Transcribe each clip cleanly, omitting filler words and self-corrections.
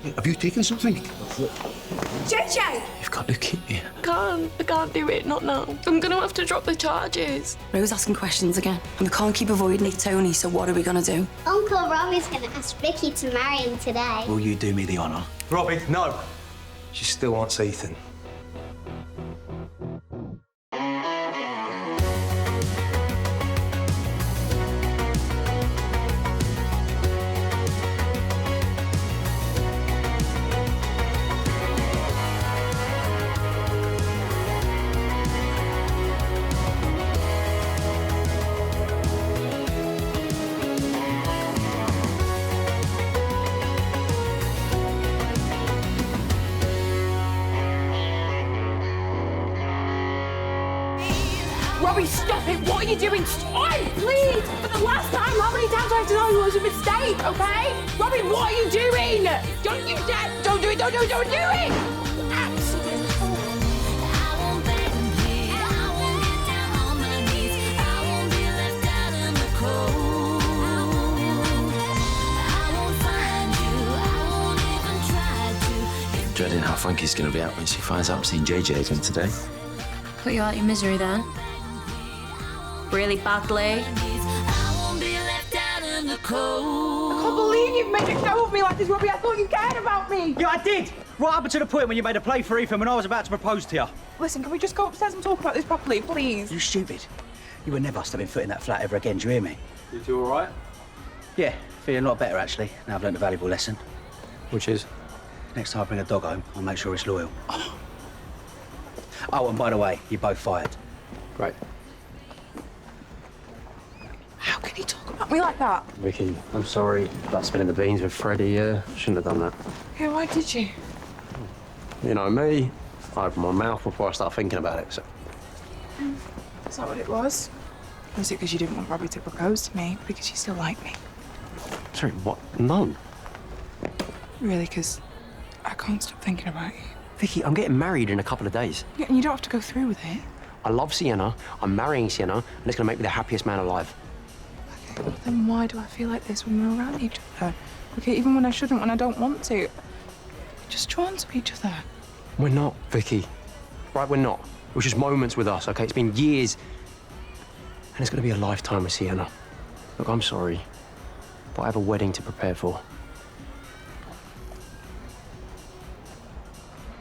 Have you taken something? JJ! You've got to keep me. I can't do it, not now. I'm gonna have to drop the charges. Rose asking questions again, and we can't keep avoiding it, Tony, so what are we gonna do? Uncle Robbie's gonna ask Vicky to marry him today. Will you do me the honour? Robbie, no. She still wants Ethan. Robbie, stop it! What are you doing? Stop! Please! For the last time, how many times do I have to tell you it was a mistake, okay? Robbie, what are you doing? Don't you dare! Don't do it! Don't do it! Don't do it! Absolutely. Dreading how Frankie's going to react when she finds out I'm seeing JJ again today. Put you out your misery then. Really badly. I can't believe you've made it go with me like this, Robbie. I thought you cared about me. Yeah, I did. Right up to the point when you made a play for Ethan when I was about to propose to you. Listen, can we just go upstairs and talk about this properly, please? You stupid. You were never stepping foot in that flat ever again, do you hear me? You two all right? Yeah, feeling a lot better, actually. Now I've learned a valuable lesson. Which is? Next time I bring a dog home, I'll make sure it's loyal. Oh, and by the way, you're both fired. Great. How can he talk about me like that? Vicky, I'm sorry about spilling the beans with Freddie. Shouldn't have done that. Yeah, why did you? You know me, I open my mouth before I start thinking about it, so... Is that what it was? Was it because you didn't want Robbie to propose to me? Because you still like me? Sorry, what? No. Really, because I can't stop thinking about you. Vicky, I'm getting married in a couple of days. Yeah, and you don't have to go through with it. I love Sienna, I'm marrying Sienna, and it's gonna make me the happiest man alive. Okay, well then why do I feel like this when we're around each other? Okay, even when I shouldn't, when I don't want to. We're just drawn to each other. We're not, Vicky. Right, we're not. It was just moments with us, okay? It's been years. And it's gonna be a lifetime with Sienna. Look, I'm sorry, but I have a wedding to prepare for.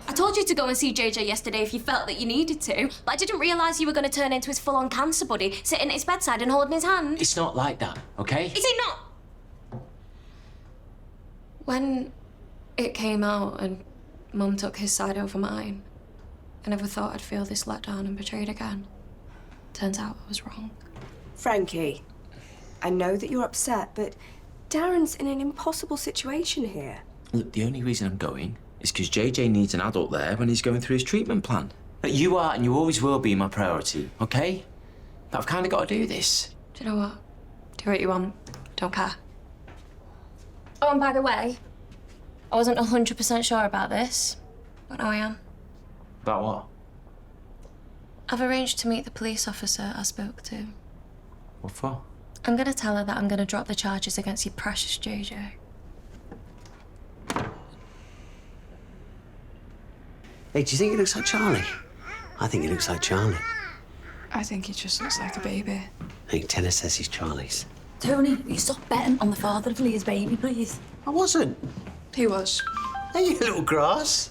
I told you to go and see JJ yesterday if you felt that you needed to, but I didn't realise you were going to turn into his full-on cancer buddy, sitting at his bedside and holding his hand. It's not like that, okay? Is it not? When it came out and Mum took his side over mine, I never thought I'd feel this let down and betrayed again. Turns out I was wrong. Frankie, I know that you're upset, but Darren's in an impossible situation here. Look, the only reason I'm going is because JJ needs an adult there when he's going through his treatment plan. But you are and you always will be my priority, okay? But I've kind of got to do this. Do you know what? Do what you want. Don't care. Oh, and by the way, I wasn't 100% sure about this, but now I am. About what? I've arranged to meet the police officer I spoke to. What for? I'm going to tell her that I'm going to drop the charges against your precious JJ. Hey, do you think he looks like Charlie? I think he looks like Charlie. I think he just looks like a baby. I think Tennis says he's Charlie's. Tony, will you stop betting on the father of Leah's baby, please? I wasn't. He was. Hey, you little grass.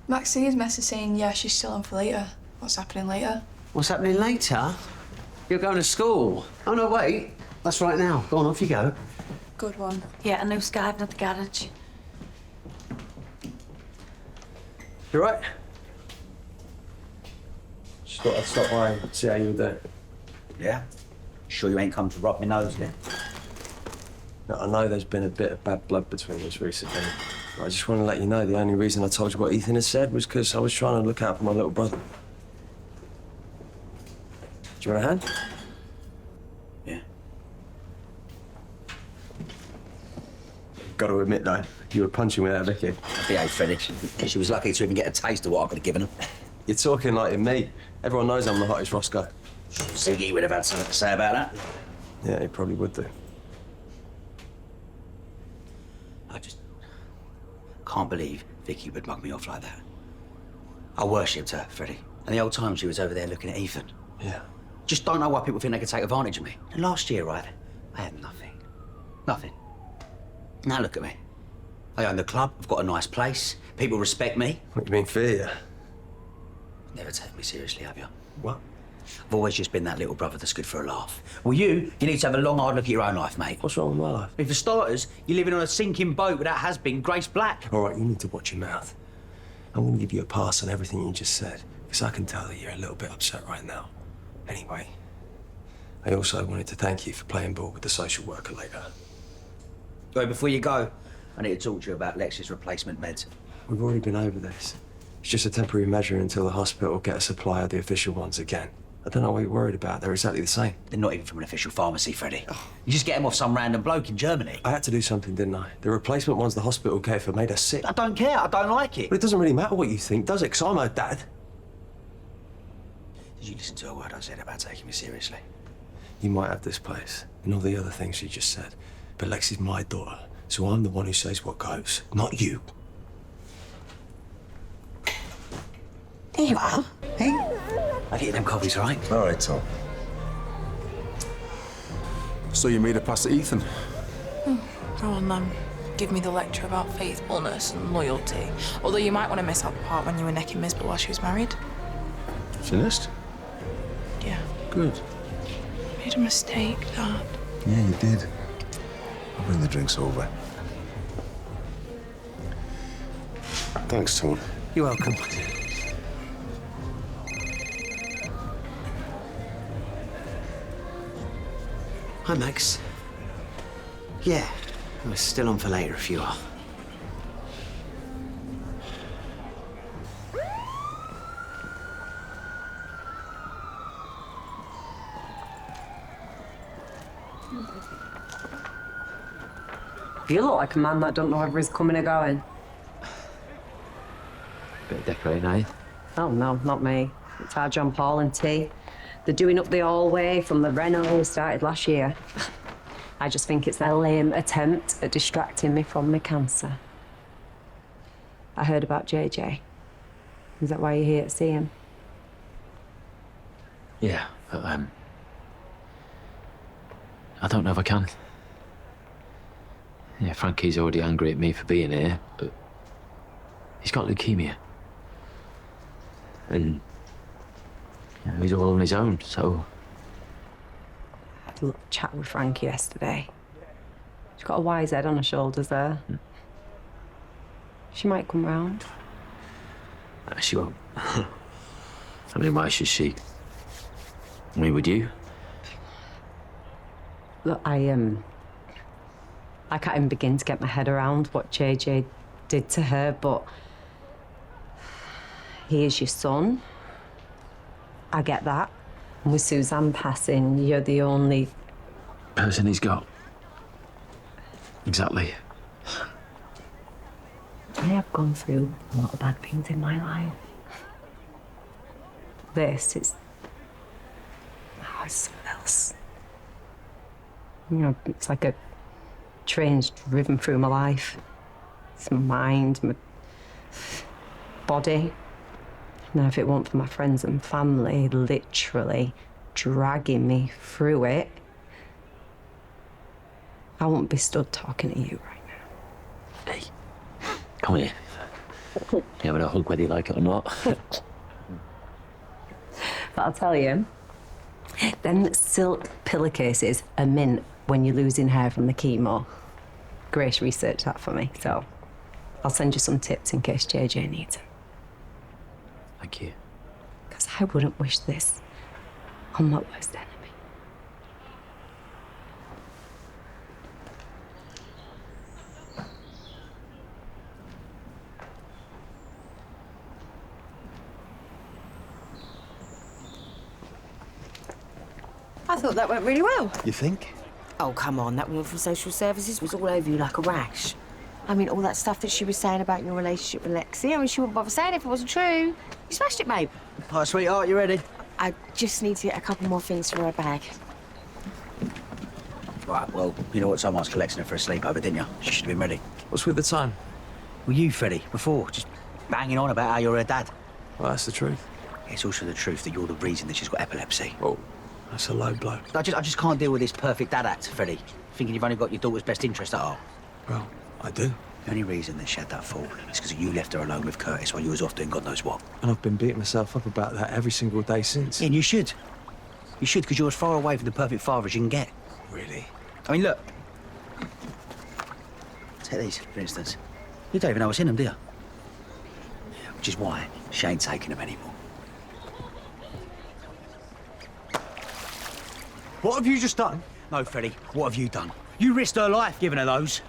Maxine's message saying, yeah, she's still on for later. What's happening later? What's happening later? You're going to school. Oh, no, wait. That's right now. Go on, off you go. Good one. Yeah, and no skiving at the garage. You right? Just thought I'd stop by and see how you were doing. Yeah? Sure you ain't come to rub my nose, yeah? Now, I know there's been a bit of bad blood between us recently. I just want to let you know the only reason I told you what Ethan had said was because I was trying to look out for my little brother. Do you want a hand? Yeah. Got to admit, though, you were punching without Vicky. I behave, Freddie. She was lucky to even get a taste of what I could have given her. You're talking like you're me. Everyone knows I'm the hottest Roscoe. Ziggy would have had something to say about that. Yeah, he probably would do. Can't believe Vicky would mug me off like that. I worshipped her, Freddie. And the old time she was over there looking at Ethan. Yeah. Just don't know why people think they could take advantage of me. And last year, right, I had nothing. Nothing. Now look at me. I own the club, I've got a nice place, people respect me. What do you mean, fear you? Never take me seriously, have you? What? I've always just been that little brother that's good for a laugh. Well, you need to have a long, hard look at your own life, mate. What's wrong with my life? I mean, for starters, you're living on a sinking boat with that has-been, Grace Black. All right, you need to watch your mouth. I'm going to give you a pass on everything you just said, because I can tell that you're a little bit upset right now. Anyway, I also wanted to thank you for playing ball with the social worker later. Wait, before you go, I need to talk to you about Lex's replacement meds. We've already been over this. It's just a temporary measure until the hospital get a supply of the official ones again. I don't know what you're worried about. They're exactly the same. They're not even from an official pharmacy, Freddie. You just get them off some random bloke in Germany. I had to do something, didn't I? The replacement ones the hospital gave for made us sick. I don't care. I don't like it. But it doesn't really matter what you think, does it? Because I'm her dad. Did you listen to a word I said about taking me seriously? You might have this place and all the other things you just said, but Lex is my daughter, so I'm the one who says what goes, not you. There you are. Hey? I'll get you them coffees, all right? All right, Tom. So you made it past Ethan? Go on, give me the lecture about faithfulness and loyalty. Although you might want to miss out the part when you were necking Misbah while she was married. Finished? Yeah. Good. Made a mistake, Dad. Yeah, you did. I'll bring the drinks over. Thanks, Tom. You're welcome. Hi, Max. Yeah, we're still on for later if you are. You look like a man that don't know whether he's coming or going. Bit of decorating, eh? Oh, no, not me. It's our John Paul and T. They're doing up the hallway from the reno we started last year. I just think it's a lame attempt at distracting me from my cancer. I heard about JJ. Is that why you're here to see him? Yeah, but, I don't know if I can. Yeah, Frankie's already angry at me for being here, but he's got leukemia. And he's all on his own, so... I had a little chat with Frankie yesterday. She's got a wise head on her shoulders there. She might come round. No, she won't. I mean, why should she? I mean, would you? Look, I can't even begin to get my head around what JJ did to her, but he is your son. I get that. And with Suzanne passing, you're the only person he's got. Exactly. I have gone through a lot of bad things in my life. This is... it's something else. You know, it's like a train's driven through my life. It's my mind, my body. Now, if it weren't for my friends and family literally dragging me through it, I wouldn't be stood talking to you right now. Hey, come here. You having a hug whether you like it or not? But I'll tell you, them silk pillowcases are mint when you're losing hair from the chemo. Grace researched that for me, so I'll send you some tips in case JJ needs them. Thank you. Because I wouldn't wish this on my worst enemy. I thought that went really well. You think? Oh, come on. That woman from social services was all over you like a rash. I mean, all that stuff that she was saying about your relationship with Lexi, I mean, she wouldn't bother saying it if it wasn't true. You smashed it, babe. Hi, sweetheart, you ready? I just need to get a couple more things for her bag. Right, well, you know what, someone's collecting her for a sleepover, didn't you? She should have been ready. What's with the time? Well, you, Freddie, before, just banging on about how you're her dad. Well, that's the truth. It's also the truth that you're the reason that she's got epilepsy. Oh, that's a low blow. I just can't deal with this perfect dad act, Freddie. Thinking you've only got your daughter's best interest at heart. Well, I do. The only reason that she had that fall is because you left her alone with Curtis while you was off doing God knows what. And I've been beating myself up about that every single day since. Yeah, and you should. You should, because you're as far away from the perfect father as you can get. Really? I mean, look. Take these, for instance. You don't even know what's in them, do you? Yeah, which is why she ain't taking them anymore. What have you just done? No, Freddie, what have you done? You risked her life giving her those.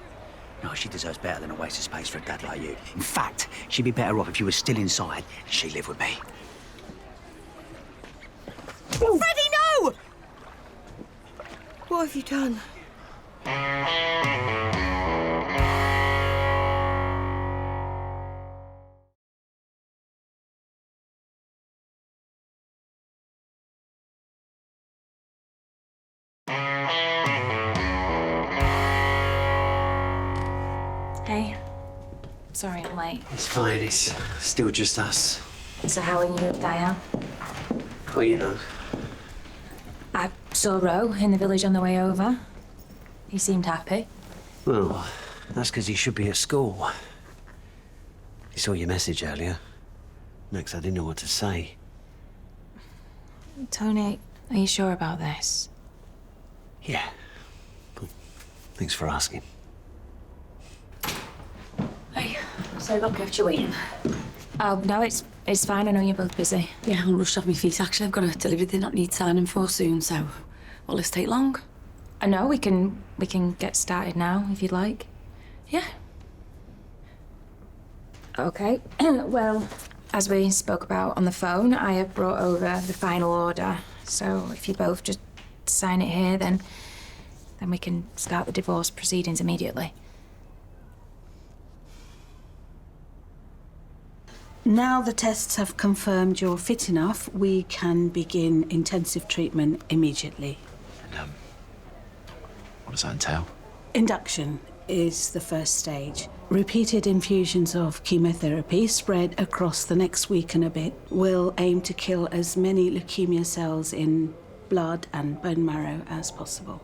No, she deserves better than a waste of space for a dad like you. In fact, she'd be better off if you were still inside and she lived with me. Oh. Freddie, no! What have you done? Hey. Sorry I'm late. It's fine, it's still just us. So how are you, Diane? Well, you know. I saw Ro in the village on the way over. He seemed happy. Well, that's because he should be at school. He saw your message earlier. Next, I didn't know what to say. Tony, are you sure about this? Yeah. Well, thanks for asking. Hey, so I've kept you waiting. Oh, no, it's fine. I know you're both busy. Yeah, I'm rushed off my feet. Actually, I've got a delivery that I need signing for soon, so will this take long? I know we can get started now if you'd like. Yeah. Okay. Well, as we spoke about on the phone, I have brought over the final order. So if you both just sign it here, then we can start the divorce proceedings immediately. Now the tests have confirmed you're fit enough, we can begin intensive treatment immediately. And, what does that entail? Induction is the first stage. Repeated infusions of chemotherapy spread across the next week and a bit will aim to kill as many leukemia cells in blood and bone marrow as possible.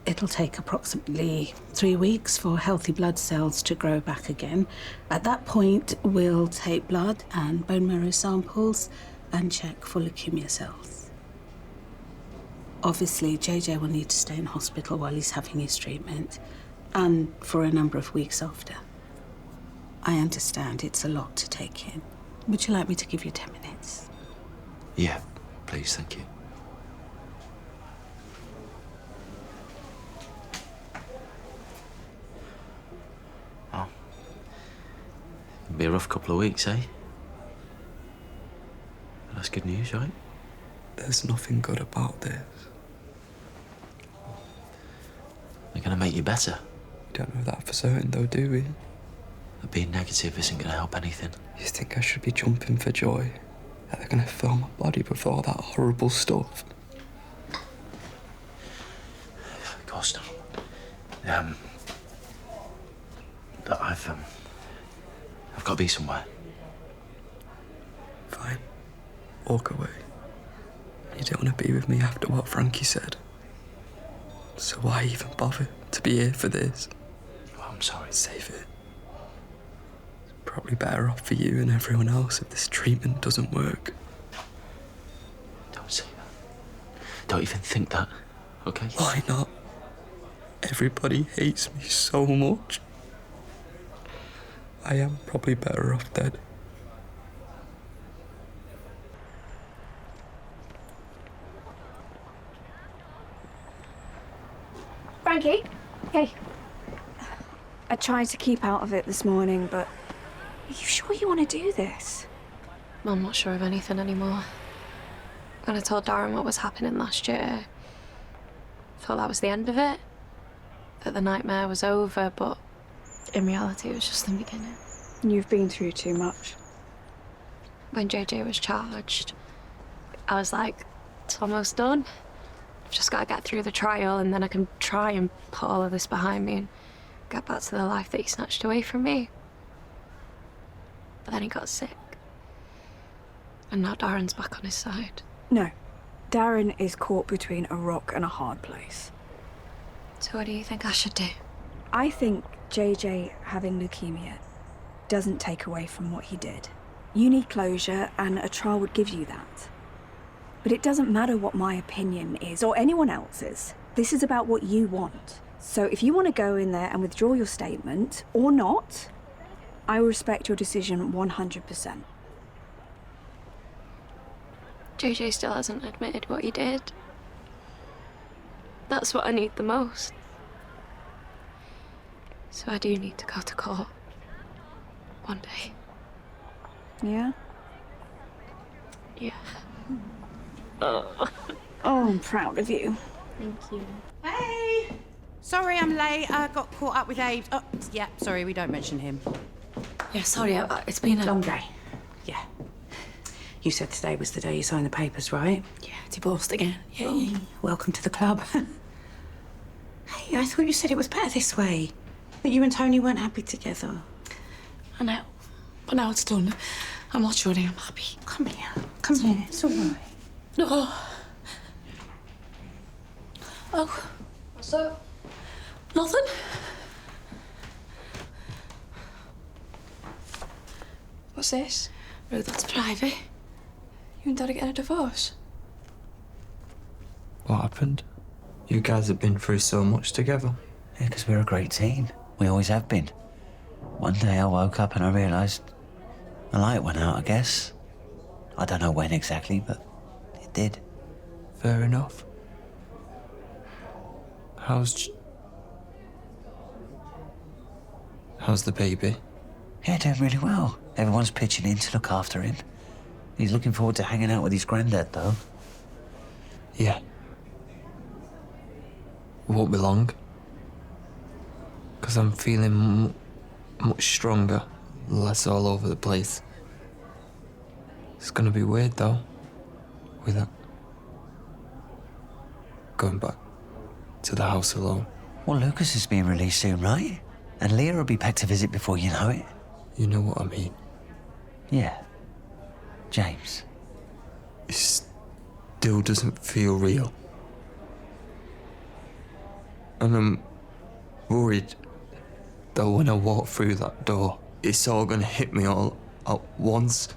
It'll take approximately 3 weeks for healthy blood cells to grow back again. At that point, we'll take blood and bone marrow samples and check for leukemia cells. Obviously, JJ will need to stay in hospital while he's having his treatment, and for a number of weeks after. I understand it's a lot to take in. Would you like me to give you 10 minutes? Yeah, please, thank you. Oh. It'll be a rough couple of weeks, eh? That's good news, right? There's nothing good about this. They're gonna make you better. We don't know that for certain, though, do we? But being negative isn't gonna help anything. You think I should be jumping for joy that they're gonna fill my body with all that horrible stuff? Of course not. But I've got to be somewhere. Fine. Walk away. You don't want to be with me after what Frankie said. So why even bother to be here for this? Oh, I'm sorry. Save it. It's probably better off for you and everyone else if this treatment doesn't work. Don't say that. Don't even think that, okay? Why not? Everybody hates me so much. I am probably better off dead. Frankie? Hey. I tried to keep out of it this morning, but are you sure you want to do this? I'm not sure of anything anymore. When I told Darren what was happening last year, I thought that was the end of it. That the nightmare was over, but in reality it was just the beginning. You've been through too much. When JJ was charged, I was like, it's almost done. I've just got to get through the trial and then I can try and put all of this behind me and get back to the life that he snatched away from me. But then he got sick. And now Darren's back on his side. No. Darren is caught between a rock and a hard place. So what do you think I should do? I think JJ having leukemia doesn't take away from what he did. You need closure, and a trial would give you that. But it doesn't matter what my opinion is, or anyone else's. This is about what you want. So if you want to go in there and withdraw your statement, or not, I will respect your decision 100%. JJ still hasn't admitted what he did. That's what I need the most. So I do need to go to court. One day. Yeah? Yeah. Oh, I'm proud of you. Thank you. Hey! Sorry I'm late. I got caught up with Abe. Oh, yeah, sorry, we don't mention him. Yeah, sorry, it's been a long day. Yeah. You said today was the day you signed the papers, right? Yeah, divorced again. Yeah. Welcome to the club. Hey, I thought you said it was better this way. That you and Tony weren't happy together. I know. But now it's done. I'm not sure I'm happy. Come here. Come here. It's all right. No. Oh. What's up? Nothing. What's this? Oh, that's private. You and Dad are getting a divorce. What happened? You guys have been through so much together. Yeah, because we're a great team. We always have been. One day I woke up and I realised the light went out, I guess. I don't know when exactly, but it did. Fair enough. How's the baby? Yeah, doing really well. Everyone's pitching in to look after him. He's looking forward to hanging out with his granddad, though. Yeah. Won't be long. Because I'm feeling much stronger, less all over the place. It's gonna be weird, though, without going back to the house alone. Well, Lucas is being released soon, right? And Leah will be back to visit before you know it. You know what I mean? Yeah. James. It still doesn't feel real. And I'm worried that when I walk through that door, it's all gonna hit me all at once.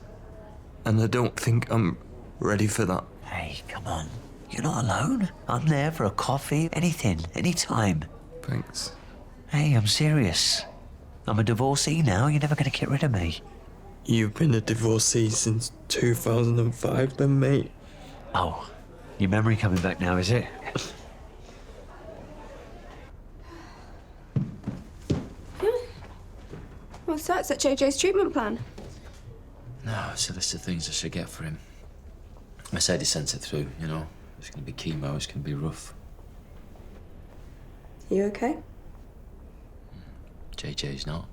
And I don't think I'm ready for that. Hey, come on. You're not alone. I'm there for a coffee, anything, anytime. Thanks. Hey, I'm serious. I'm a divorcee now. You're never gonna get rid of me. You've been a divorcee since 2005 then, mate. Oh, your memory coming back now, is it? What's that? Is that JJ's treatment plan? No, it's a list of things I should get for him. I said he sent it through, you know. It's gonna be chemo, it's gonna be rough. You okay? JJ's not.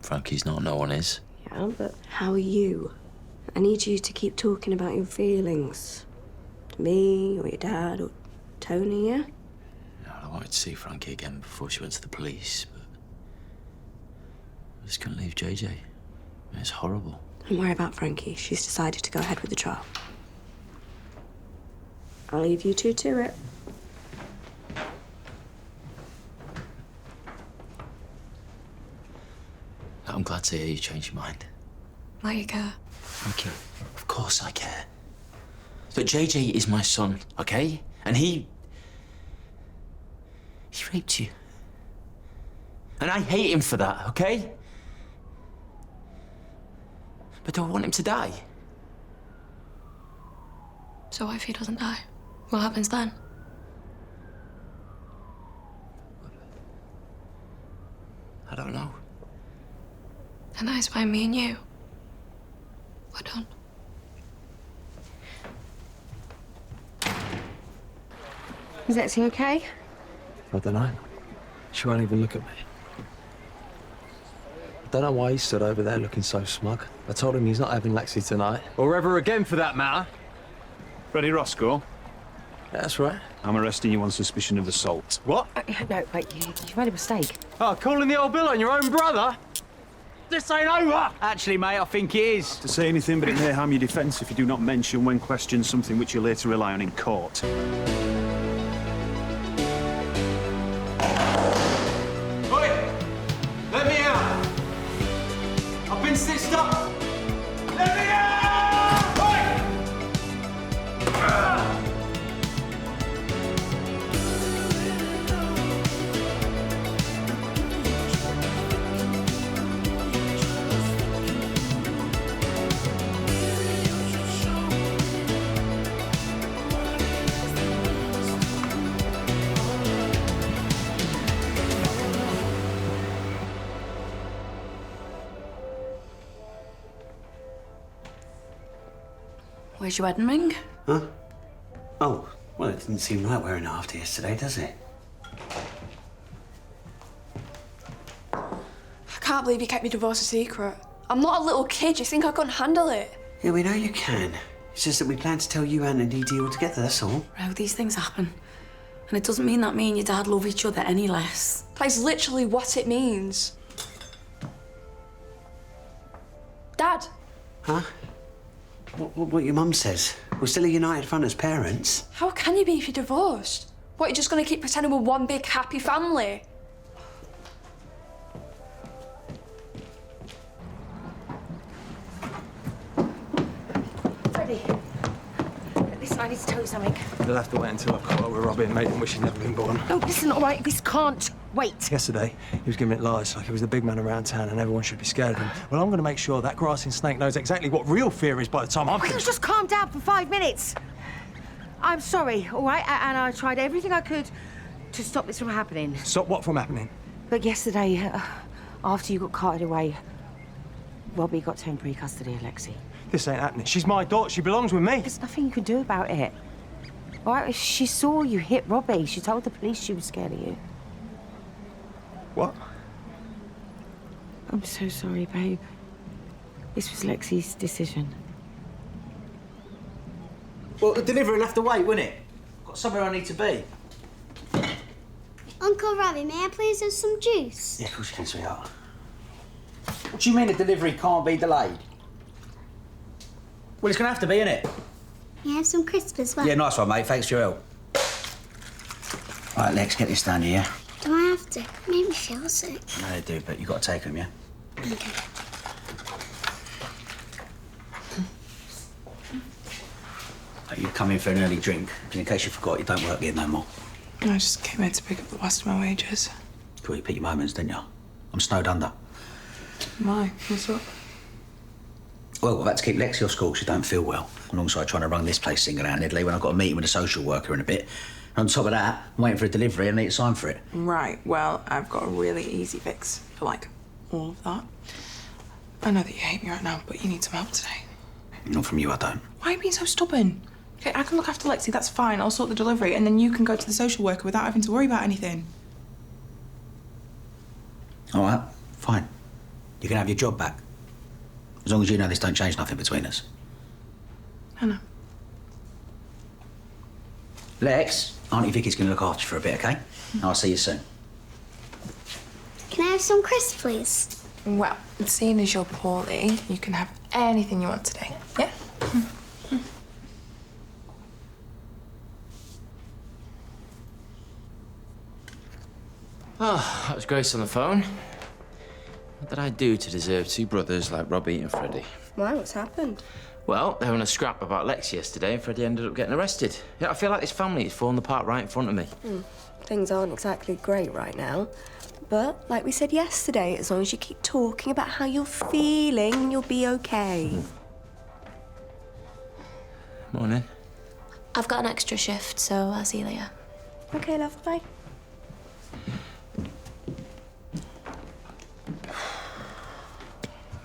Frankie's not, no one is. Yeah, but how are you? I need you to keep talking about your feelings. To me, or your dad, or Tony, yeah? No, I wanted to see Frankie again before she went to the police, but I just couldn't leave JJ. It's horrible. Don't worry about Frankie. She's decided to go ahead with the trial. I'll leave you two to it. I'm glad to hear you changed your mind. Why you care? Frankie, of course I care. Look, JJ is my son, okay? And he raped you. And I hate him for that, okay? But do I want him to die? So what if he doesn't die? What happens then? I don't know. And that's why me and you, we're done. Is Lexi okay? I don't know. She won't even look at me. I don't know why he stood over there looking so smug. I told him he's not having Lexi tonight. Or ever again, for that matter. Freddie Roscoe. Yeah, that's right. I'm arresting you on suspicion of assault. What? No, wait, you've made a mistake. Oh, calling the old bill on your own brother? this ain't over! Actually, mate, I think it is. To say anything, but it may harm your defence if you do not mention when questioned something which you later rely on in court. Oi! Let me out! I've been stitched up! Let me out! Oi! Where's your wedding ring? Huh? Oh, well, it didn't seem right wearing it after yesterday, does it? I can't believe you kept your divorce a secret. I'm not a little kid. You think I couldn't handle it? Yeah, we know you can. It's just that we plan to tell you and Dee all together, that's all. Ro, these things happen. And it doesn't mean that me and your dad love each other any less. That's literally what it means. Dad. Huh? What your mum says. We're still a united front as parents. How can you be if you're divorced? What, you're just gonna keep pretending we're one big happy family? Freddie, listen, I need to tell you something. You'll have to wait until I've caught up with Robbie and made him wish he'd never been born. No, listen, all right, this can't wait. Yesterday, he was giving it lies like he was the big man around town and everyone should be scared of him. Well, I'm going to make sure that grassing snake knows exactly what real fear is by the time I'm finished. Just calm down for 5 minutes. I'm sorry, all right? And I tried everything I could to stop this from happening. Stop what from happening? But yesterday, after you got carted away, Robbie got temporary custody of Lexi. This ain't happening. She's my daughter. She belongs with me. There's nothing you can do about it. All right, she saw you hit Robbie. She told the police she was scared of you. What? I'm so sorry, babe. This was Lexi's decision. Well, the delivery will have to wait, won't it? Got somewhere I need to be. Uncle Robbie, may I please have some juice? Yeah, of course you can, sweetheart. What do you mean the delivery can't be delayed? Well, it's going to have to be, innit? May I have some crisps as well? Yeah, nice one, mate. Thanks for your help. Right, Lex, get this done here. Do I have to? Make me feel sick. No, they do, but you've got to take them, yeah? Okay. You come in for an early drink. In case you forgot, you don't work here no more. I just came in to pick up the last of my wages. Cool, you pick your moments, didn't you? I'm snowed under. Why? What's up? Well, I've had to keep Lexi off school. She don't feel well. Alongside trying to run this place single-handedly when I've got a meeting with a social worker in a bit. And on top of that, I'm waiting for a delivery and I need to sign for it. Right, well, I've got a really easy fix for, like, all of that. I know that you hate me right now, but you need some help today. Not from you, I don't. Why are you being so stubborn? Okay, I can look after Lexi, that's fine. I'll sort the delivery, and then you can go to the social worker without having to worry about anything. All right, fine. You can have your job back. As long as you know this don't change nothing between us. I know. Lex, Auntie Vicky's going to look after you for a bit, OK? I'll see you soon. Can I have some crisps, please? Well, seeing as you're poorly, you can have anything you want today, yeah? Oh, that was Grace on the phone. What did I do to deserve two brothers like Robbie and Freddie? Why? What's happened? Well, they were in a scrap about Lexi yesterday and Freddie ended up getting arrested. Yeah, I feel like this family is falling apart right in front of me. Things aren't exactly great right now. But, like we said yesterday, as long as you keep talking about how you're feeling, you'll be okay. Morning. I've got an extra shift, so I'll see you later. Okay, love, bye.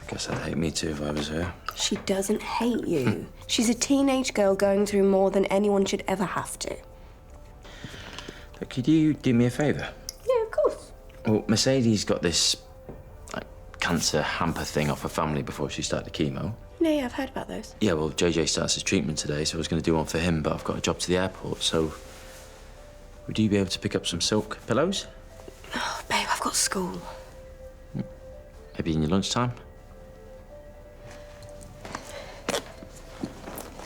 I guess I'd hate me too if I was her. She doesn't hate you. She's a teenage girl going through more than anyone should ever have to. But could you do me a favour? Yeah, of course. Well, Mercedes got this, like, cancer hamper thing off her family before she started chemo. Yeah, I've heard about those. Yeah, well, JJ starts his treatment today, so I was going to do one for him, but I've got a job to the airport, so... Would you be able to pick up some silk pillows? Oh, babe, I've got school. Maybe in your lunchtime?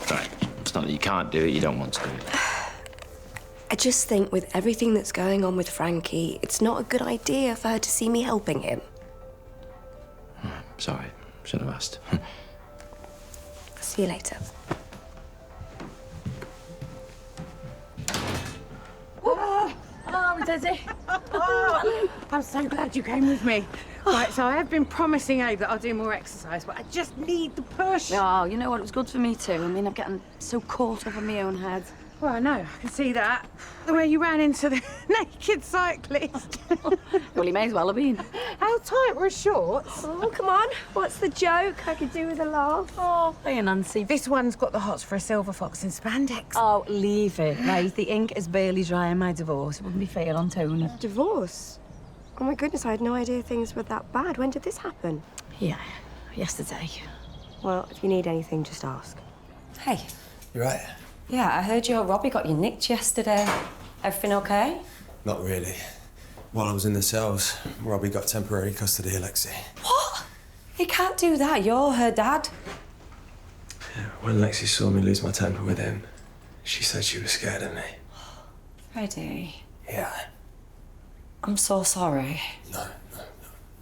Right. It's not that you can't do it, you don't want to do it. I just think with everything that's going on with Frankie, it's not a good idea for her to see me helping him. Sorry, shouldn't have asked. See you later. Oh, Dizzy. Oh, I'm so glad you came with me. Right, so I have been promising Abe that I'll do more exercise, but I just need the push. Oh, you know what? It was good for me too. I mean, I'm getting so caught up in my own head. Well, I know. I can see that. The way you ran into the naked cyclist. Well, he may as well have been. How tight were his shorts? Oh, come on. What's the joke? I could do with a laugh. Oh, hey, Nancy. This one's got the hots for a silver fox in spandex. Oh, leave it. Right, the ink is barely dry in my divorce. It wouldn't be fair on Tony. Divorce? Oh, my goodness, I had no idea things were that bad. When did this happen? Yeah, yesterday. Well, if you need anything, just ask. Hey. You right? Yeah, I heard your Robbie got you nicked yesterday. Everything okay? Not really. While I was in the cells, Robbie got temporary custody of Lexi. What? He can't do that. You're her dad. Yeah, when Lexi saw me lose my temper with him, she said she was scared of me. Freddie. Yeah. I'm so sorry. No.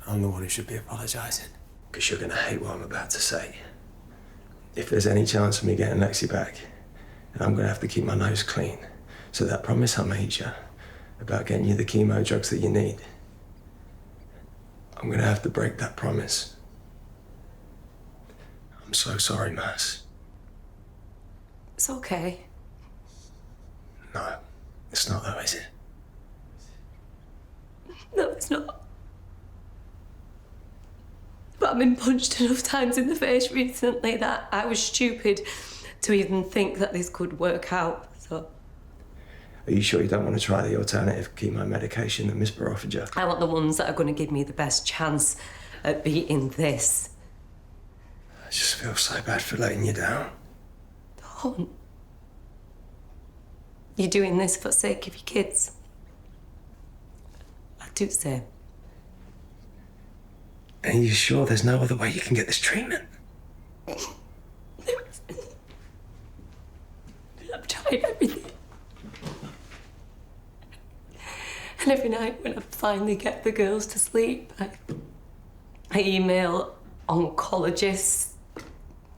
I'm the one who should be apologising. Because you're going to hate what I'm about to say. If there's any chance of me getting Lexi back, then I'm going to have to keep my nose clean. So that promise I made you about getting you the chemo drugs that you need, I'm going to have to break that promise. I'm so sorry, Mass. It's okay. No, it's not though, is it? No, it's not. But I've been punched enough times in the face recently that I was stupid to even think that this could work out, so... Are you sure you don't want to try the alternative chemo medication that Miss Burr offered you? I want the ones that are going to give me the best chance at beating this. I just feel so bad for letting you down. Don't. You're doing this for the sake of your kids. I do the same. And are you sure there's no other way you can get this treatment? I've tried everything. And every night when I finally get the girls to sleep, I email oncologists,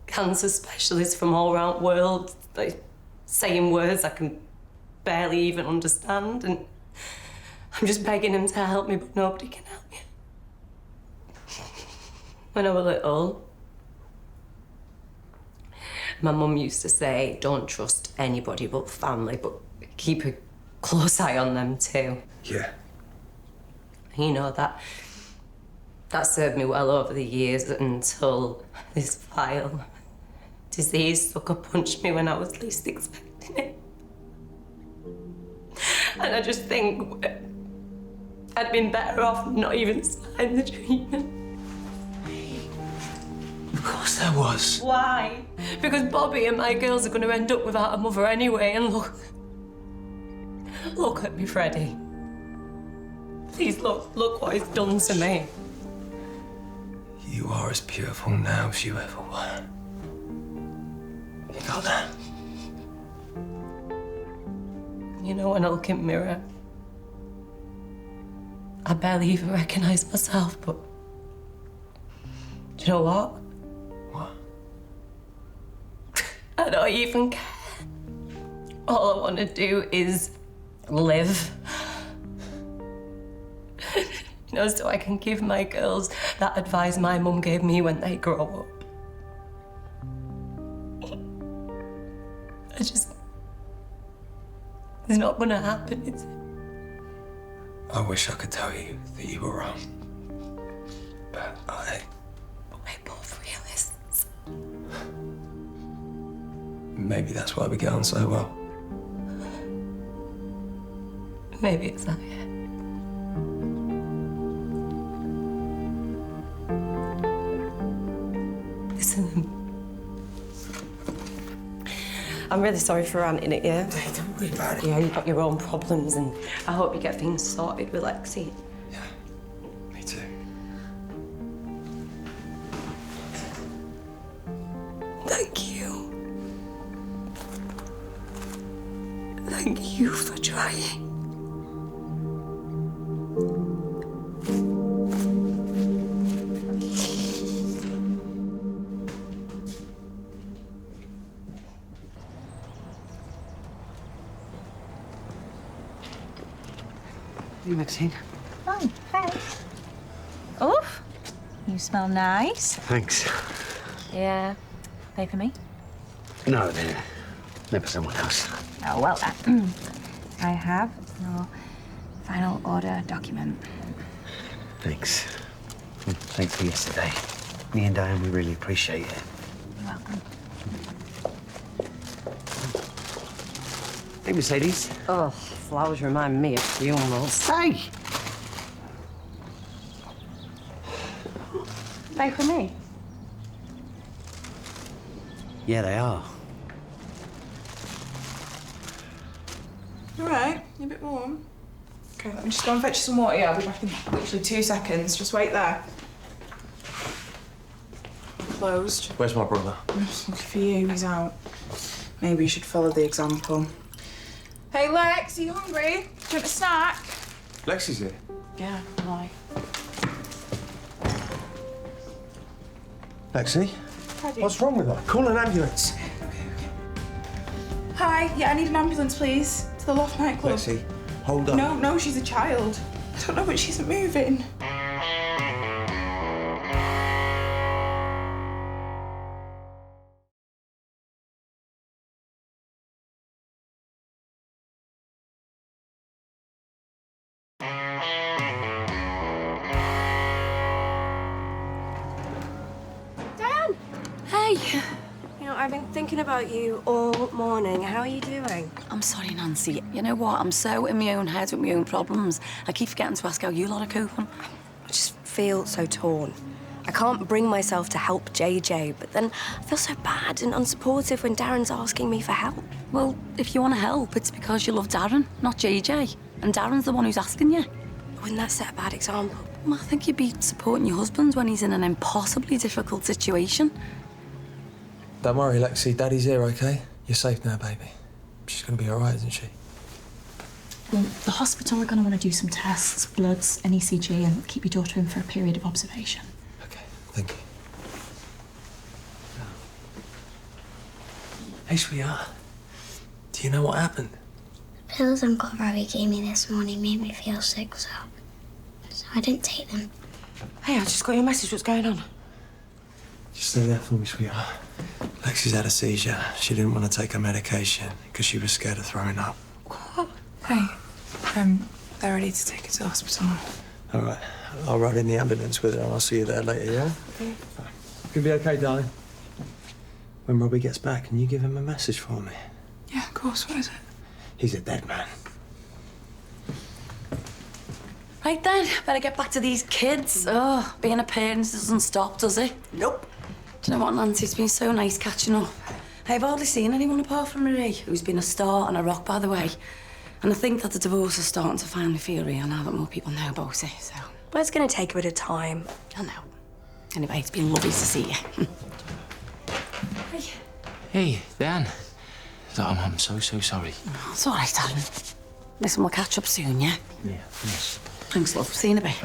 cancer specialists from all around the world, like, saying words I can barely even understand, and I'm just begging them to help me, but nobody can help me. When I was little, my mum used to say, don't trust anybody but family, but keep a close eye on them too. Yeah. You know, that served me well over the years until this vile disease sucker punched me when I was least expecting it. And I just think I'd been better off not even starting the treatment. Of course there was. Why? Because Bobby and my girls are going to end up without a mother anyway, and look at me, Freddie. Please look what he's done to me. You are as beautiful now as you ever were. You got that? You know, when I look in the mirror, I barely even recognise myself, but do you know what? What? I don't even care. All I want to do is live. You know, so I can give my girls that advice my mum gave me when they grow up. It's not going to happen, is it? I wish I could tell you that you were wrong. But we're both realists. Maybe that's why we get on so well. Maybe it's that, yeah. Listen, I'm really sorry for ranting at you. Don't worry about it. Yeah, you've got your own problems, and I hope you get things sorted with Lexi. Me too. Thank you. Thank you for trying. Hey, Maxine. Oh, thanks. Oof. You smell nice. Thanks. Yeah. Pay for me? No, they're for someone else. Oh, well, I have your final order document. Thanks. Thanks for yesterday. Me and Darren, we really appreciate it. You're welcome. Hey, Mercedes. Oh, flowers remind me of funerals. Hey! Pay for me? Yeah, they are. You all right? You a bit warm? Okay, let me just go and fetch you some water. Yeah, I'll be back in literally 2 seconds. Just wait there. Closed. Where's my brother? I'm just looking for you. He's out. Maybe you should follow the example. Hey, Lex, are you hungry? Do you want a snack? Lexi's here. Yeah, why? Lexi? Freddie. What's wrong with her? Call an ambulance. Hi, yeah, I need an ambulance, please. To the Loft nightclub. Lexi, hold up. No, she's a child. I don't know, but she's moving. Dan! Hey! You know, I've been thinking about you all morning. How are you doing? I'm sorry, Nancy. You know what? I'm so in my own head with my own problems. I keep forgetting to ask how you lot are coping. I just feel so torn. I can't bring myself to help JJ, but then I feel so bad and unsupportive when Darren's asking me for help. Well, if you want to help, it's because you love Darren, not JJ. And Darren's the one who's asking you. Wouldn't that set a bad example? Well, I think you'd be supporting your husband when he's in an impossibly difficult situation. Don't worry, Lexi. Daddy's here, okay? You're safe now, baby. She's gonna be all right, isn't she? Well, the hospital are going to want to do some tests, bloods, an ECG, and keep your daughter in for a period of observation. Thank you. Hey, sweetheart. Do you know what happened? The pills Uncle Robbie gave me this morning made me feel sick, so I didn't take them. Hey, I just got your message. What's going on? Just stay there for me, sweetheart. Lexi's had a seizure. She didn't want to take her medication because she was scared of throwing up. Hey, they're ready to take her to the hospital. All right. I'll ride in the ambulance with her and I'll see you there later, yeah? Okay. You'll be okay, darling. When Robbie gets back, can you give him a message for me? Yeah, of course. What is it? He's a dead man. Right then, better get back to these kids. Oh, being a parent doesn't stop, does it? Nope. Do you know what, Nancy? It's been so nice catching up. I've hardly seen anyone apart from Marie, who's been a star and a rock, by the way. And I think that the divorce is starting to finally feel real now that more people know about it, so... Well, it's going to take a bit of time. I know. Anyway, it's been lovely to see you. Hey, Dan. I'm so sorry. Oh, it's all right, darling. Listen, we'll catch up soon, yeah? Yeah, yes. Thanks, love. See you in a bit.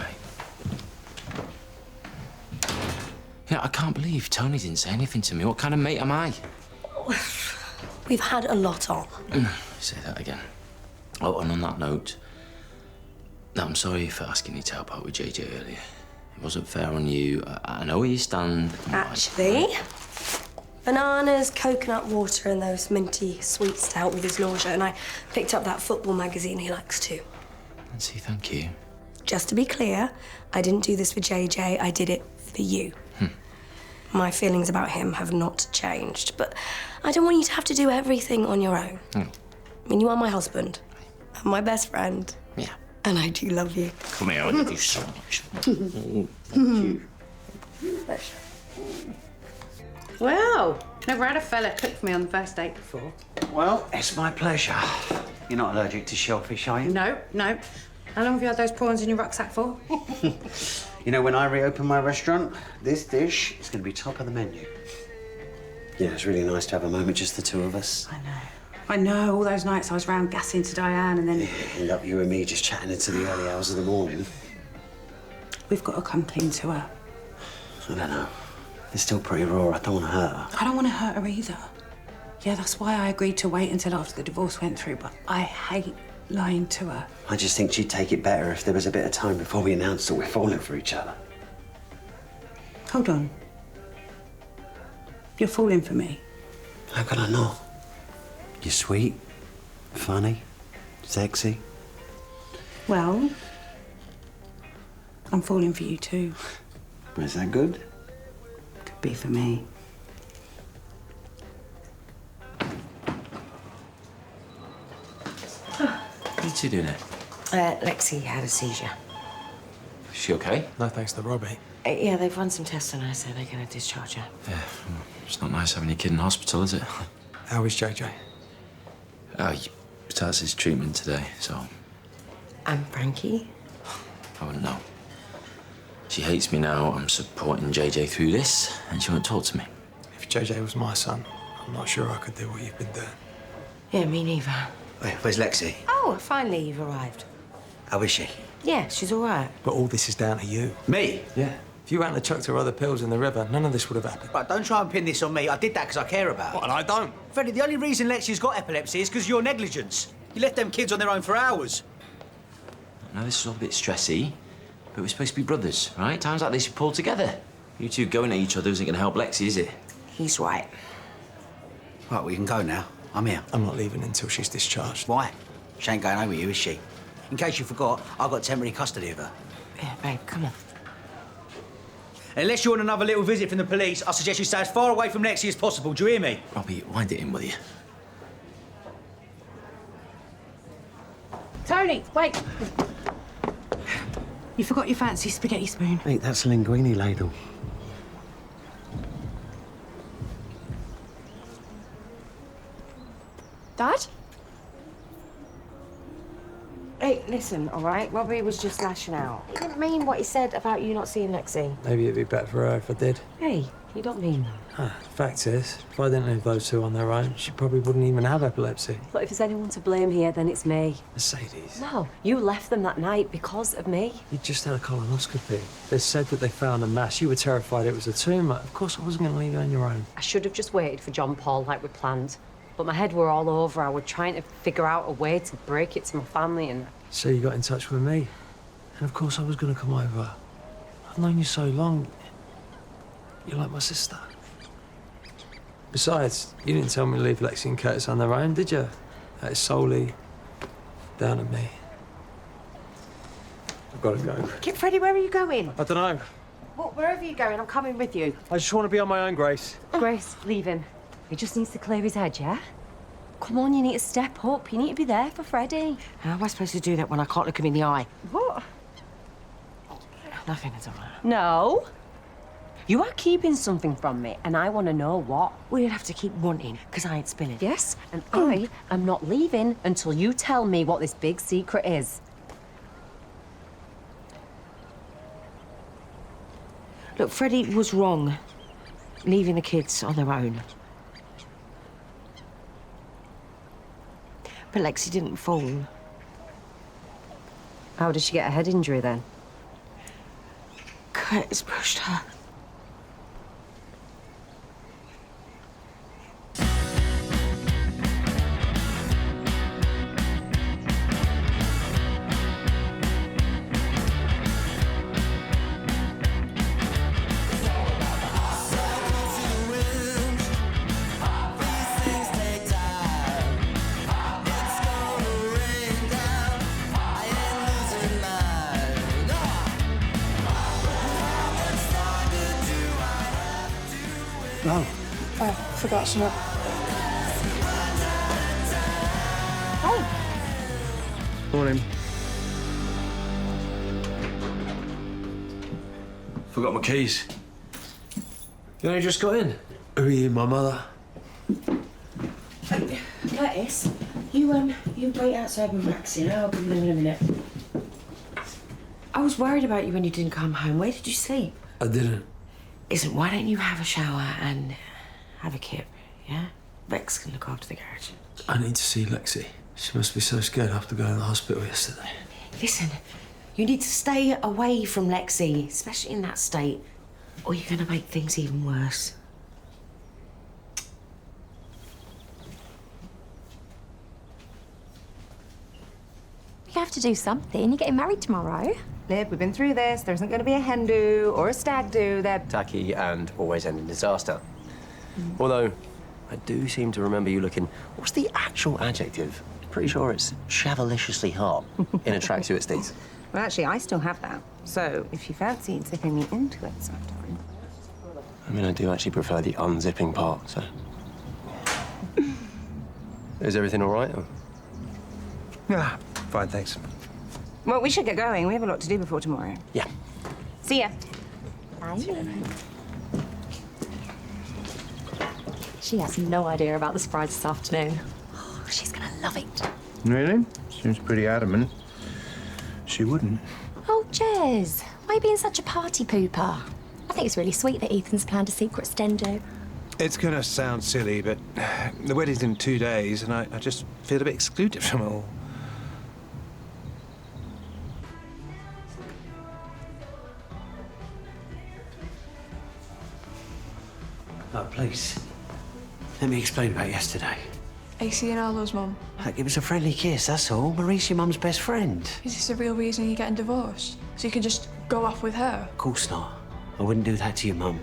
You know, I can't believe Tony didn't say anything to me. What kind of mate am I? We've had a lot on. Say that again. Oh, and on that note, I'm sorry for asking you to help out with JJ earlier. It wasn't fair on you. I know where you stand. Actually, bananas, coconut water, and those minty sweets to help with his nausea. And I picked up that football magazine he likes too. Nancy, thank you. Just to be clear, I didn't do this for JJ. I did it for you. My feelings about him have not changed, but I don't want you to have to do everything on your own. I mean, you are my husband, and my best friend. Yeah. And I do love you. Come here, I love you so much. Thank you. Pleasure. Well, never had a fella cook for me on the first date before. Well, it's my pleasure. You're not allergic to shellfish, are you? No. How long have you had those prawns in your rucksack for? You know, when I reopen my restaurant, this dish is going to be top of the menu. Yeah, it's really nice to have a moment, just the two of us. I know, all those nights I was round gassing to Diane and then... Yeah, end up you and me just chatting into the early hours of the morning. We've got to come clean to her. I don't know. It's still pretty raw. I don't want to hurt her. I don't want to hurt her either. Yeah, that's why I agreed to wait until after the divorce went through, but I hate lying to her. I just think she'd take it better if there was a bit of time before we announced that we're falling for each other. Hold on. You're falling for me. How could I not? You're sweet, funny, sexy. Well, I'm falling for you too. Is that good? Could be for me. What are you two doing here? Lexi had a seizure. Is she okay? No thanks to Robbie. Yeah, they've run some tests on her, so they're going to discharge her. Yeah, it's not nice having your kid in hospital, is it? How is JJ? He starts his treatment today, so... And Frankie? I wouldn't know. She hates me now. I'm supporting JJ through this, and she won't talk to me. If JJ was my son, I'm not sure I could do what you've been doing. Yeah, me neither. Wait, where's Lexi? Oh, finally you've arrived. How is she? Yeah, she's all right. But all this is down to you. Me? Yeah. If you hadn't have chucked her other pills in the river, none of this would have happened. Right, don't try and pin this on me. I did that because I care about her. What, and I don't? Freddie, the only reason Lexi's got epilepsy is because of your negligence. You left them kids on their own for hours. Now, this is all a bit stressy, but we're supposed to be brothers, right? Times like this, you pull together. You two going at each other isn't going to help Lexi, is it? He's right. Right, we can go now. I'm here. I'm not leaving until she's discharged. Why? She ain't going home with you, is she? In case you forgot, I've got temporary custody of her. Yeah, babe, come on. Unless you want another little visit from the police, I suggest you stay as far away from Lexi as possible. Do you hear me? Robbie, wind it in, will you? Tony, wait. You forgot your fancy spaghetti spoon. Mate, that's a linguine ladle. Dad? Hey, listen, all right? Robbie was just lashing out. He didn't mean what he said about you not seeing Lexi. Maybe it'd be better for her if I did. Hey, you don't mean that. The fact is, if I didn't leave those two on their own, she probably wouldn't even have epilepsy. Look, if there's anyone to blame here, then it's me. Mercedes. No, you left them that night because of me. You just had a colonoscopy. They said that they found a mass. You were terrified it was a tumour. Of course I wasn't going to leave you on your own. I should have just waited for John Paul like we planned. But my head were all over. I was trying to figure out a way to break it to my family and... So you got in touch with me. And of course I was going to come over. I've known you so long. You're like my sister. Besides, you didn't tell me to leave Lexi and Curtis on their own, did you? That is solely down to me. I've got to go. Kid Freddie, where are you going? I don't know. Well, wherever you're going, I'm coming with you. I just want to be on my own, Grace. Grace, leave him. He just needs to clear his head, yeah? Come on, you need to step up. You need to be there for Freddie. How am I supposed to do that when I can't look him in the eye? What? Nothing at all. No. You are keeping something from me, and I want to know what. Well, you'll have to keep wanting, because I ain't spinning. Yes, and I am not leaving until you tell me what this big secret is. Look, Freddie was wrong, leaving the kids on their own. But Lexi didn't fall. How did she get a head injury then? Curtis pushed her. No. I forgot something. Morning. Forgot my keys. You only just got in? Who are you, my mother? Curtis, you wait outside with Maxie, I'll be with you in a minute. I was worried about you when you didn't come home. Where did you sleep? I didn't. Listen, why don't you have a shower and Have a kip, yeah? Rex can look after the garage. I need to see Lexi. She must be so scared after going to the hospital yesterday. Listen, you need to stay away from Lexi, especially in that state, or you're going to make things even worse. You have to do something. You're getting married tomorrow. Liv, we've been through this. There isn't going to be a hen do or a stag do. They're Tacky and always end in disaster. Although, I do seem to remember you looking... What's the actual adjective? Pretty sure it's chavaliciously hot in a tracksuit at Steve's. Well, actually, I still have that. So, if you fancy zipping me into it sometime. I mean, I do actually prefer the unzipping part, so... Is everything all right? Or... Yeah, fine, thanks. Well, we should get going. We have a lot to do before tomorrow. Yeah. See ya. Bye. She has no idea about the surprise this afternoon. Oh, she's gonna love it. Really? Seems pretty adamant. She wouldn't. Oh, Jez, why are you being such a party pooper? I think it's really sweet that Ethan's planned a secret stendo. It's gonna sound silly, but the wedding's in 2 days, and I just feel a bit excluded from it all. Oh, please. Let me explain about yesterday. Are you seeing Arlo's mum? Like, it was a friendly kiss, that's all. Marie's your mum's best friend. Is this the real reason you're getting divorced? So you can just go off with her? Of course not. I wouldn't do that to your mum.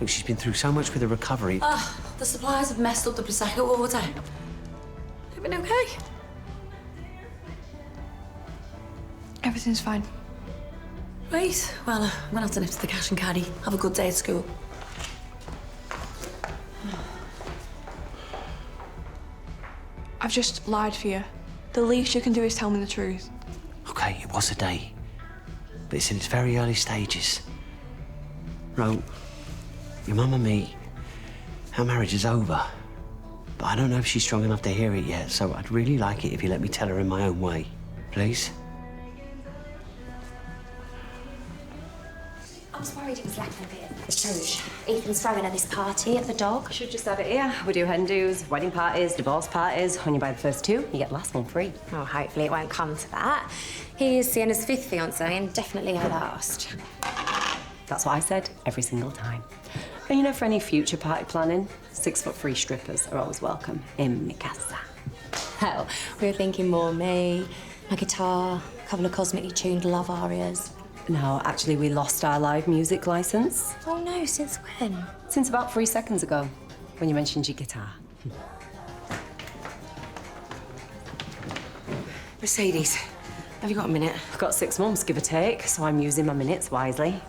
Look, she's been through so much with the recovery. The suppliers have messed up the Prosecco order. Everything okay? Everything's fine. Right, well, I'm gonna have to nip to the cash and carry. Have a good day at school. I've just lied for you. The least you can do is tell me the truth. Okay, it was a date. But it's in its very early stages. Ro, your mum and me, our marriage is over. But I don't know if she's strong enough to hear it yet, so I'd really like it if you let me tell her in my own way. Please? I was worried it was lacking a bit of zhuzh. Ethan's throwing at this party at the Dog. I should just have it here. We do hen dos, wedding parties, divorce parties. When you buy the first 2, you get the last one free. Oh, hopefully it won't come to that. He's Sienna's 5th fiancé and definitely her last. That's what I said every single time. And you know, for any future party planning, 6'3" strippers are always welcome in mi casa. Hell, we were thinking more me, my guitar, a couple of cosmically tuned love arias. No, actually, we lost our live music license. Oh no, since when? Since about 3 seconds ago, when you mentioned your guitar. Mercedes, have you got a minute? I've got 6 months, give or take, so I'm using my minutes wisely.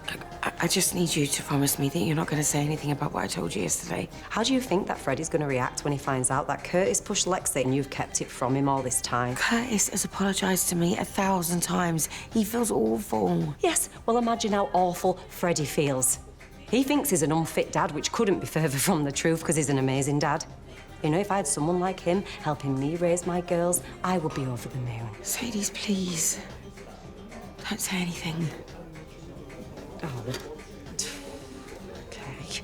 I just need you to promise me that you're not going to say anything about what I told you yesterday. How do you think that Freddie's going to react when he finds out that Curtis pushed Lexi and you've kept it from him all this time? Curtis has apologised to me 1,000 times. He feels awful. Yes, well, imagine how awful Freddie feels. He thinks he's an unfit dad, which couldn't be further from the truth because he's an amazing dad. You know, if I had someone like him helping me raise my girls, I would be over the moon. Mercedes, please. Don't say anything. Oh. Okay.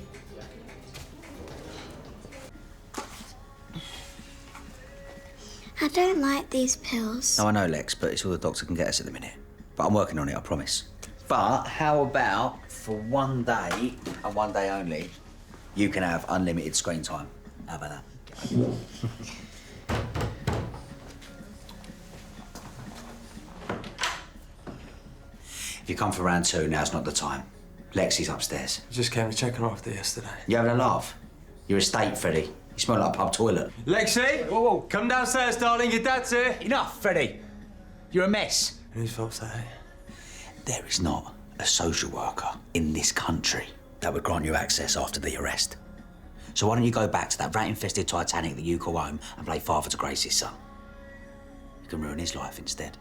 I don't like these pills. No, I know, Lex, but it's all the doctor can get us at the minute. But I'm working on it, I promise. But how about, for one day, and one day only, you can have unlimited screen time? How about that? If you come for round 2, now's not the time. Lexi's upstairs. I just came to check her after yesterday. You having a laugh? You're a state, Freddie. You smell like a pub toilet. Lexi! Whoa, whoa. Come downstairs, darling. Your dad's here. Enough, Freddie. You're a mess. Whose fault's that? There is not a social worker in this country that would grant you access after the arrest. So why don't you go back to that rat-infested Titanic that you call home and play father to Gracie's son? You can ruin his life instead.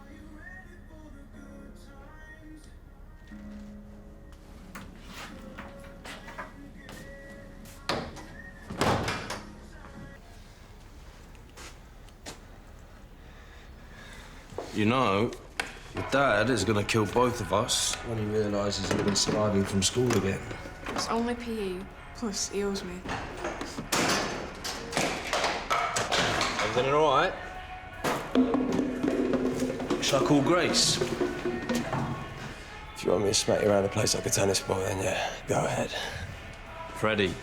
You know, your dad is gonna kill both of us when he realises he's been surviving from school again. It's only PE, plus he owes me. Dinner all right? Shall I call Grace? If you want me to smack you around the place like a tennis ball, then yeah, go ahead. Freddie.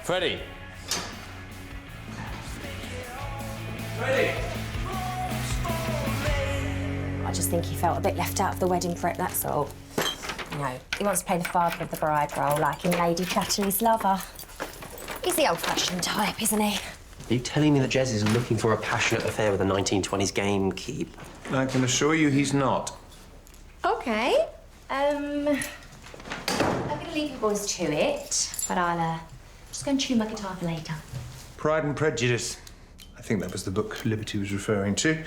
Freddie! Freddie! I just think he felt a bit left out of the wedding prep, that's all. You know, he wants to play the father of the bride role, like in Lady Chatterley's lover. He's the old-fashioned type, isn't he? Are you telling me that Jez is looking for a passionate affair with a 1920s gamekeep? I can assure you he's not. OK. I'm going to leave you boys to it, but I'll just go and tune my guitar for later. Pride and Prejudice. I think that was the book Liberty was referring to.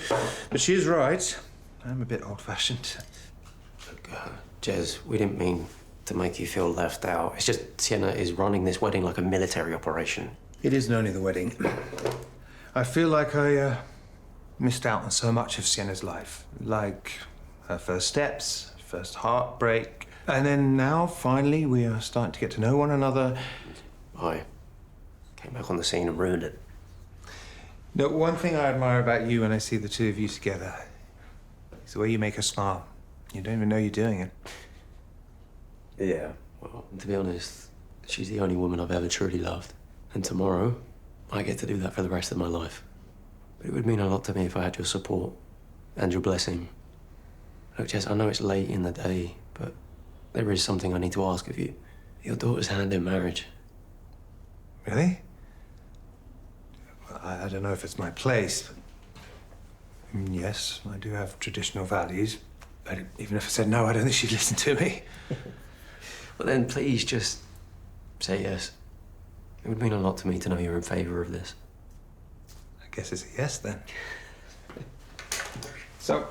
But she is right. I'm a bit old-fashioned. Look, Jez, we didn't mean to make you feel left out. It's just Sienna is running this wedding like a military operation. It isn't only the wedding. I feel like I missed out on so much of Sienna's life. Like her first steps, first heartbreak. And then now, finally, we are starting to get to know one another. I came back on the scene and ruined it. No, one thing I admire about you when I see the two of you together is the way you make her smile. You don't even know you're doing it. Yeah, well, to be honest, she's the only woman I've ever truly loved. And tomorrow, I get to do that for the rest of my life. But it would mean a lot to me if I had your support and your blessing. Look, Jess, I know it's late in the day, but there is something I need to ask of you. Your daughter's hand in marriage. Really? I don't know if it's my place, but yes, I do have traditional values. But even if I said no, I don't think she'd listen to me. Well, then please just say yes. It would mean a lot to me to know you're in favour of this. I guess it's a yes, then. So,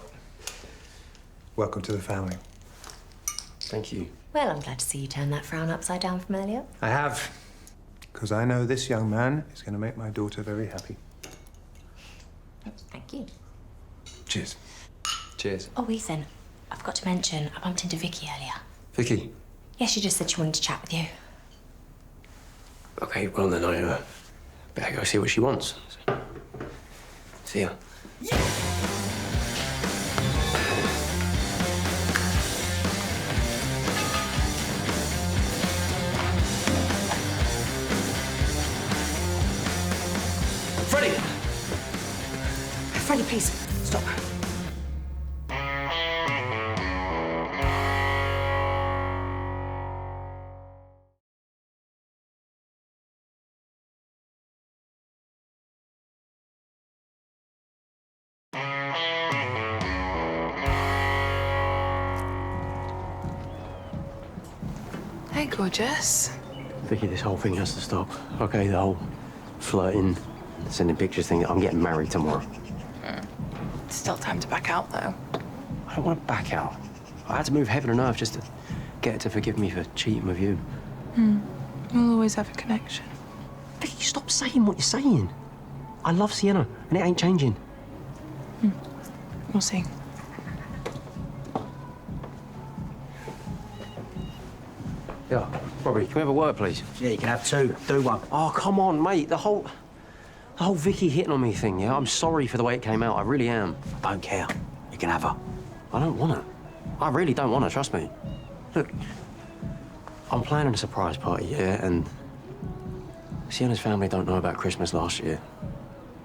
welcome to the family. Thank you. Well, I'm glad to see you turn that frown upside down familiar. I have. Because I know this young man is going to make my daughter very happy. Thank you. Cheers. Cheers. Oh, Ethan, I forgot to mention, I bumped into Vicky earlier. Vicky? Yeah, she just said she wanted to chat with you. Okay, well then I better go see what she wants. See ya. Freddie! Freddie, please, stop. Hey, gorgeous. Vicky, this whole thing has to stop. Okay, the whole flirting, sending pictures thing. I'm getting married tomorrow. Still time to back out, though. I don't want to back out. I had to move heaven and earth just to get her to forgive me for cheating with you. We'll always have a connection. Vicky, stop saying what you're saying. I love Sienna, and it ain't changing. We'll see. Yeah, Robbie, can we have a word, please? Yeah, you can have two. Do one. Oh, come on, mate. The whole Vicky hitting on me thing, yeah? I'm sorry for the way it came out. I really am. I don't care. You can have her. I don't want her. I really don't want her, trust me. Look, I'm planning a surprise party, yeah, and Sienna's family don't know about Christmas last year.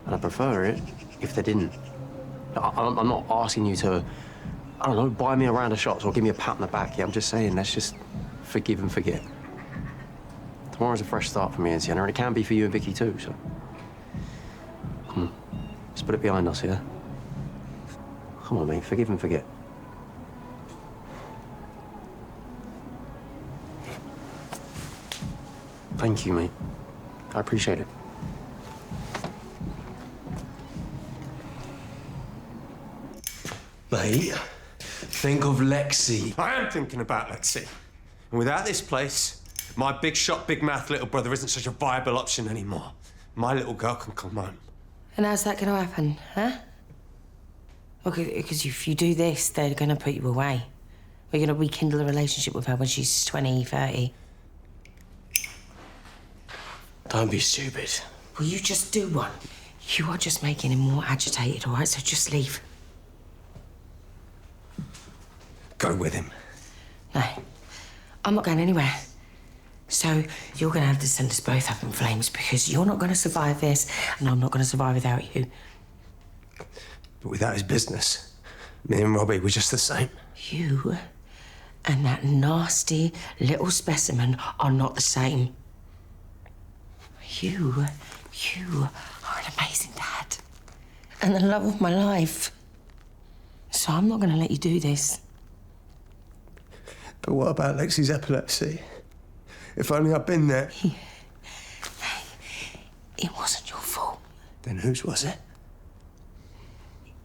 And I'd prefer it if they didn't. I'm not asking you to, I don't know, buy me a round of shots or give me a pat on the back. Yeah, I'm just saying, let's just forgive and forget. Tomorrow's a fresh start for me and Sienna, and it can be for you and Vicky too, so. Come on, let's put it behind us, yeah? Come on, mate, forgive and forget. Thank you, mate. I appreciate it. Mate, think of Lexi. I am thinking about Lexi. And without this place, my big shot, big mouth little brother isn't such a viable option anymore. My little girl can come home. And how's that going to happen, huh? Because if you do this, they're going to put you away. We're going to rekindle a relationship with her when she's 20, 30. Don't be stupid. Will you just do one? You are just making him more agitated, all right? So just leave. Go with him. No, I'm not going anywhere. So you're going to have to send us both up in flames because you're not going to survive this and I'm not going to survive without you. But without his business, me and Robbie were just the same. You and that nasty little specimen are not the same. You are an amazing dad and the love of my life. So I'm not going to let you do this. But what about Lexi's epilepsy? If only I'd been there. It wasn't your fault. Then whose was it?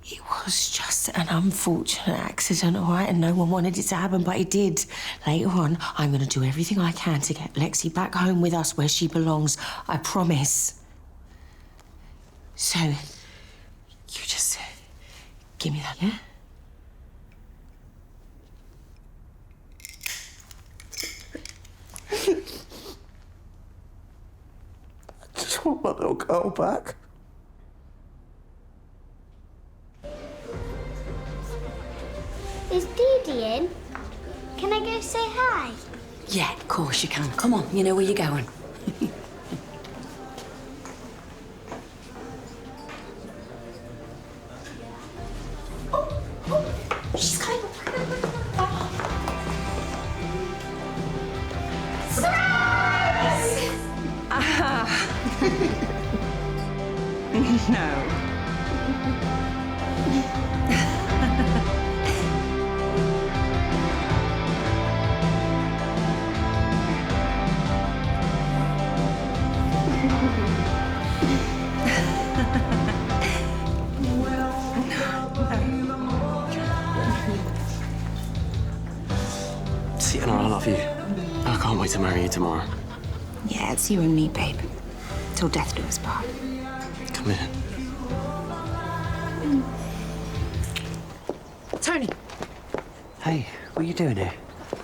It was just an unfortunate accident, all right? And no one wanted it to happen, but it did. Later on, I'm going to do everything I can to get Lexi back home with us where she belongs. I promise. So, you just give me that, yeah? I just want my little girl back. Is Dee Dee in? Can I go say hi? Yeah, of course you can. Come on, you know where you're going. She's coming. No. Sienna, I love you. I can't wait to marry you tomorrow. Yeah, it's you and me, babe. Till death do us part. Come here. Tony. Hey, what are you doing here?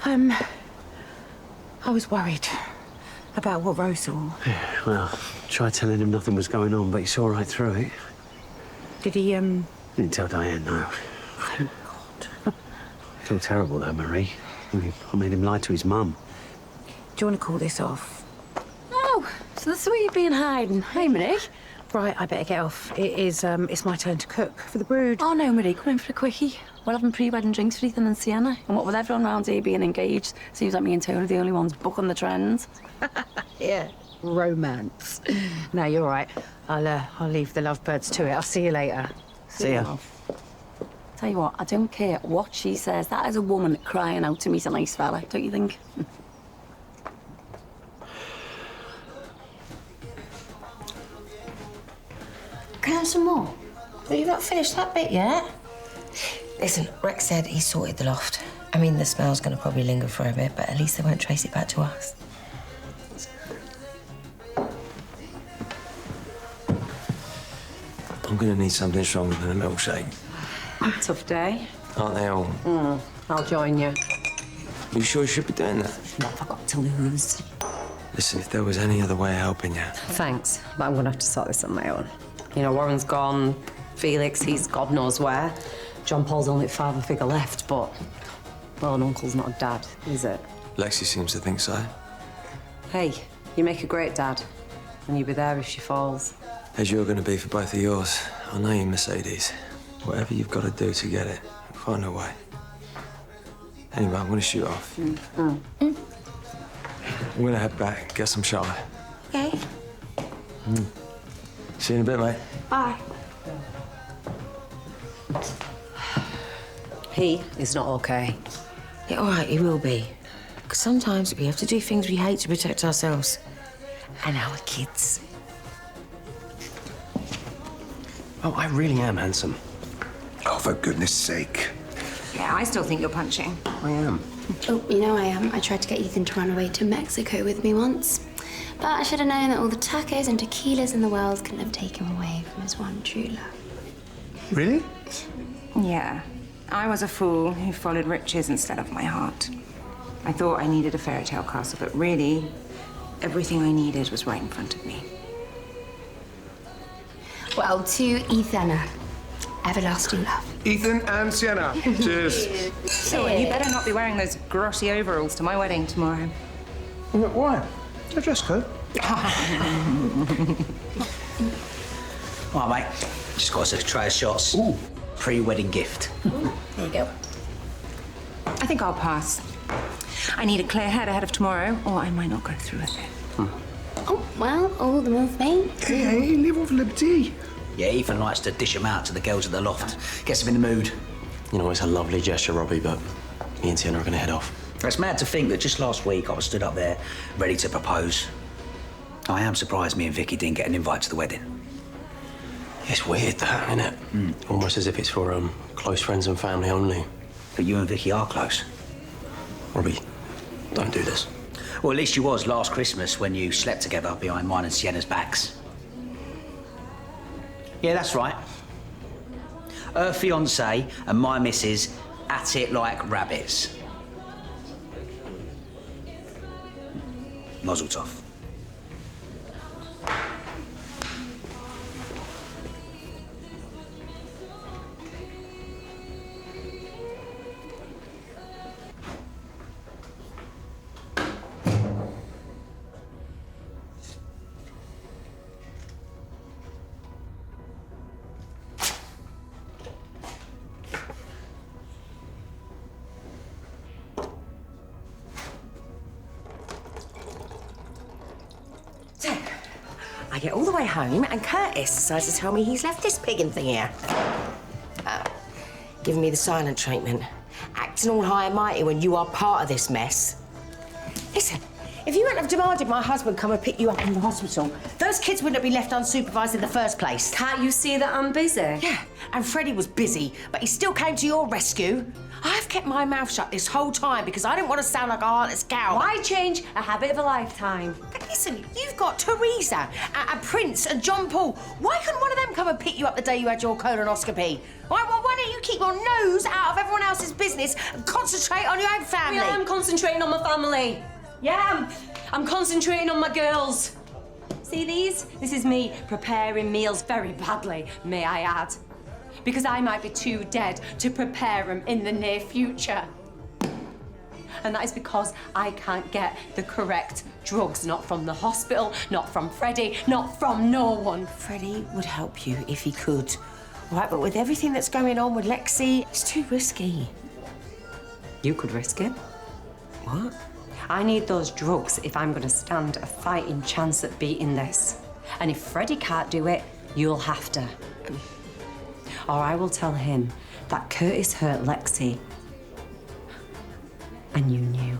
I was worried about what Rose saw. Yeah, well, tried telling him nothing was going on, but he saw right through it. Did he, Didn't tell Diane, no. Thank God. I feel terrible, though, Marie. I made him lie to his mum. Do you want to call this off? Oh, so that's where you've been hiding. Hey, Marie. Right, I better get off. It's my turn to cook for the brood. Oh, no, Marie, come in for a quickie. We're having pre-wedding drinks for Ethan and Sienna. And what with everyone around here being engaged, seems like me and Tony are the only ones booking the trends. Yeah, romance. No, you're right. I'll leave the lovebirds to it. I'll see you later. See ya. Tell you what, I don't care what she says. That is a woman crying out to meet a nice fella, don't you think? Can I have some more? Well, you've not finished that bit yet. Listen, Rex said he sorted the loft. I mean, the smell's going to probably linger for a bit, but at least they won't trace it back to us. I'm gonna need something stronger than a milkshake. Tough day. Aren't they all? I'll join you. You sure you should be doing that? What have I got to lose? Listen, if there was any other way of helping you. Thanks, but I'm gonna have to sort this on my own. You know, Warren's gone, Felix, he's God knows where. John Paul's only father figure left, but, well, an uncle's not a dad, is it? Lexi seems to think so. Hey, you make a great dad, and you'll be there if she falls. As you're gonna be for both of yours. I know you, Mercedes. Whatever you've got to do to get it, find a way. Anyway, I'm gonna shoot off. I'm gonna head back, get some shower. Okay. See you in a bit, mate. Bye. He is not okay. Yeah, all right, he will be. Because sometimes we have to do things we hate to protect ourselves and our kids. Oh, I really am handsome. Oh, for goodness sake. Yeah, I still think you're punching. I am. Oh, you know I am. I tried to get Ethan to run away to Mexico with me once. But I should have known that all the tacos and tequilas in the world couldn't have taken him away from his one true love. Really? Yeah. I was a fool who followed riches instead of my heart. I thought I needed a fairy tale castle, but really, everything I needed was right in front of me. Well, to Ethan, everlasting love. Ethan and Sienna. Cheers. So, and you better not be wearing those grotty overalls to my wedding tomorrow. Why? No dress code. All right, mate. Just got us a tray of shots. Ooh. Pre-wedding gift. There you go. I think I'll pass. I need a clear head ahead of tomorrow, or I might not go through with it. Oh, well, all the move, mate. Hey, live off liberty. Yeah, Ethan likes to dish them out to the girls at the loft. Gets them in the mood. You know, it's a lovely gesture, Robbie, but me and Sienna are going to head off. It's mad to think that just last week I was stood up there ready to propose. I am surprised me and Vicky didn't get an invite to the wedding. It's weird, that, isn't it? Almost as if it's for close friends and family only. But you and Vicky are close. Robbie, don't do this. Well, at least you was last Christmas when you slept together behind mine and Sienna's backs. Yeah, that's right. Her fiancé and my missus at it like rabbits. Mazel tov. I get all the way home and Curtis decides to tell me he's left this piggin' thing here. Giving me the silent treatment. Acting all high and mighty when you are part of this mess. Listen, if you hadn't have demanded my husband come and pick you up from the hospital, those kids wouldn't have been left unsupervised in the first place. Can't you see that I'm busy? Yeah, and Freddie was busy, but he still came to your rescue. I've kept my mouth shut this whole time because I didn't want to sound like a heartless cow. Why change a habit of a lifetime? But listen, you've got Teresa and Prince and John Paul. Why couldn't one of them come and pick you up the day you had your colonoscopy? Why don't you keep your nose out of everyone else's business and concentrate on your own family? Yeah, I'm concentrating on my family. Yeah, I'm concentrating on my girls. See these? This is me preparing meals very badly, may I add. Because I might be too dead to prepare them in the near future. And that is because I can't get the correct drugs, not from the hospital, not from Freddie, not from no one. Freddie would help you if he could. Right, but with everything that's going on with Lexi, it's too risky. You could risk it. What? I need those drugs if I'm going to stand a fighting chance at beating this. And if Freddie can't do it, you'll have to. Or I will tell him that Curtis hurt Lexi. And you knew.